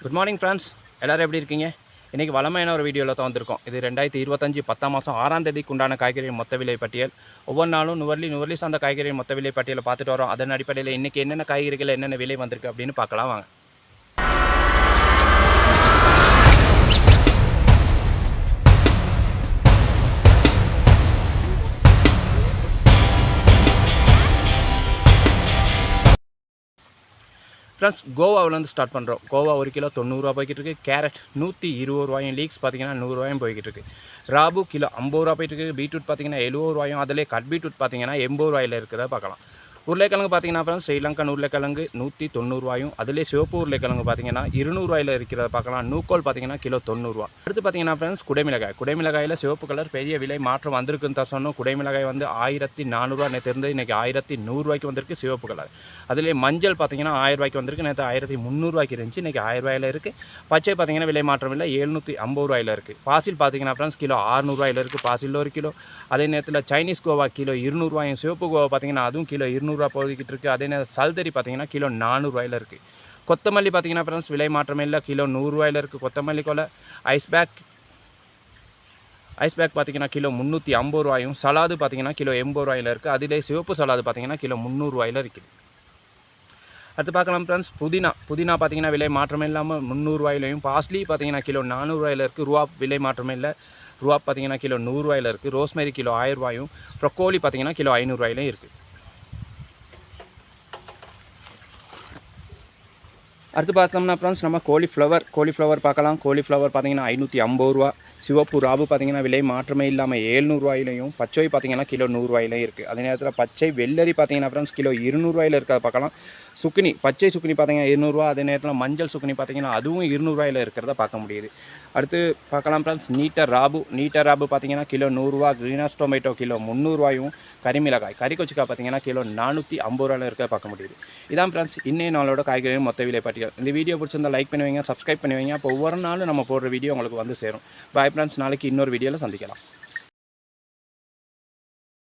Good morning friends, எல்லோரும் எப்படி இருக்கீங்க? இன்றைக்கி வளமையான ஒரு வீடியோவில் தான் வந்திருக்கோம். இது 2025 10ஆம் மாதம் 6ஆம் தேதிக்கு உண்டான காய்கறியின் மொத்த விலை பட்டியல். ஒவ்வொரு நாளும் நுவர்லி சார்ந்த காய்கறியின் மொத்த விலை பட்டியலை பார்த்துட்டு வரோம். அதன் அடிப்படையில் இன்றைக்கி என்னென்ன காய்கறிகள் என்னென்ன விலை வந்திருக்கு அப்படின்னு பார்க்கலாம் வாங்க. ஃப்ரெண்ட்ஸ், கோவாவிலேருந்து ஸ்டார்ட் பண்ணுறோம். கோவா 1 கிலோ 90 ரூபா போய்கிட்டு இருக்குது. கேரட் 120 ரூபாயும், லீக்ஸ் பார்த்தீங்கன்னா 100 ரூபாயும் போய்கிட்டு இருக்குது. ராபு கிலோ 50 ரூபா போய்ட்டு இருக்குது. பீட்ரூட் பார்த்தீங்கன்னா 70 ரூபாயும், அதிலே கட் பீட்ரூட் பார்த்தீங்கன்னா 80 ரூபாயில் இருக்கிறத பார்க்கலாம். உருளைக்கிழங்கு பார்த்தீங்கன்னா ஃப்ரெண்ட்ஸ், ஸ்ரீலங்கன் உருளைக்கிழங்கு 190 ரூபாயும், அதிலே சிவப்பு உருளைக்கிழங்கு பார்த்தீங்கன்னா 200 ரூபாயில் இருக்கிறத பார்க்கலாம். நூக்கோல் பார்த்தீங்கன்னா கிலோ 90 ரூபா. அடுத்து பார்த்தீங்கன்னா ஃப்ரெண்ட்ஸ், குடைமிளகாயில் சிவப்பு கலர் பெரிய விலை மாற்றம் வந்திருக்குன்னு தான் சொன்னோம். குடைமிளகாய் வந்து 1400 ரூபா நேற்று இருந்து இன்றைக்கி 1100 ரூபாய்க்கு வந்திருக்கு சிவப்பு கலர். அதிலே மஞ்சள் பார்த்தீங்கன்னா 1000 ரூபாய்க்கு வந்திருக்கு. நேற்று 1300 ரூபாய்க்கு இருந்துச்சு, இன்றைக்கி 1000 ரூபாயில் இருக்குது. பச்சை பார்த்தீங்கன்னா விலை மாற்றம் இல்லை, 750 ரூபாயில் இருக்குது. பாசில் பார்த்தீங்கன்னா ஃப்ரெண்ட்ஸ் கிலோ 600 ரூபாயில் இருக்குது. பாசில் 1 கிலோ. அதே நேரத்தில் சைனீஸ் கோவா கிலோ 200 ரூபாயும், சிவப்பு கோவா பார்த்தீங்கன்னா அதுவும் கிலோ 200 ரூபா போய்கிட்டு இருக்குது. அதே நேரம் சல்தரி பார்த்தீங்கன்னா கிலோ 400 ரூபாயில் இருக்குது. கொத்தமல்லி பார்த்தீங்கன்னா ஃப்ரெண்ட்ஸ் விலை மாற்றமே இல்லை, கிலோ 100 ரூபாயில் இருக்குது. கொத்தமல்லி கொலை ஐஸ் பேக் பார்த்தீங்கன்னா கிலோ 350 ரூபாயும், சலாது பார்த்தீங்கன்னா கிலோ 80 ரூபாயில் இருக்குது. அதிலே சிவப்பு சலாது பார்த்தீங்கன்னா கிலோ 300 ரூபாயில் இருக்குது. அடுத்து பார்க்கலாம் ஃப்ரெண்ட்ஸ், புதினா பார்த்தீங்கன்னா விலை மாற்றமே இல்லாமல் 300 ரூபாயிலையும், பாஸ்லி பார்த்தீங்கன்னா கிலோ 400 ரூபாயில் இருக்குது. ரூபா விலை மாற்றமே இல்லை, ரூபா பார்த்தீங்கன்னா கிலோ 100 ரூபாயில் இருக்குது. ரோஸ்மேரி கிலோ 1000 ரூபாயும், ப்ரொக்கோலி பார்த்தீங்கன்னா கிலோ 500 ரூபாயிலையும் இருக்குது. அடுத்து பார்த்தோம்னா ஃப்ரெண்ட்ஸ், நம்ம கோலிஃப்ளவர் பார்க்கலாம். கோலிஃப்ளவர் பார்த்தீங்கன்னா 550 ரூபா. சிவப்பு ராபு பார்த்தீங்கன்னா விலை மாற்றமே இல்லாமல் 700 ரூபாயிலையும், பச்சை பார்த்தீங்கன்னா கிலோ 100 ரூபாயிலையும் இருக்குது. அதே நேரத்தில் பச்சை வெள்ளரி பார்த்தீங்கன்னா ஃப்ரெண்ட்ஸ் கிலோ 200 ரூபாயில் இருக்கிறத பார்க்கலாம். பச்சை சுக்குனி பார்த்தீங்கன்னா 200 ரூபா. அதே நேரத்தில் மஞ்சள் சுக்குனி பார்த்தீங்கன்னா அதுவும் 200 ரூபாயில் இருக்கிறத பார்க்க முடியுது. அடுத்து பார்க்கலாம் ஃப்ரெண்ட்ஸ், நீட்டர் ராபு பார்த்தீங்கன்னா கிலோ 100 ரூபா. க்ரீனாஸ் டொமேட்டோ கிலோ 300 ரூபாயும், கறிக்கொச்சிக்காய் பார்த்தீங்கன்னா கிலோ 450 ரூபாயில் இருக்கிறத பார்க்க முடியுது. இதான் ஃப்ரெண்ட்ஸ் இன்னைய நாளோட காய்கறிகள் மொத்த விலை பட்டியல். இந்த வீடியோ பிடிச்சிருந்தால் லைக் பண்ணுவீங்க, சப்ஸ்கிரைப் பண்ணுவீங்க. அப்போ ஒவ்வொரு நாளும் நம்ம போடுற வீடியோ உங்களுக்கு வந்து சேரும். பாய் ஃப்ரெண்ட்ஸ், நாளைக்கு இன்னொரு வீடியோவில் சந்திக்கலாம்.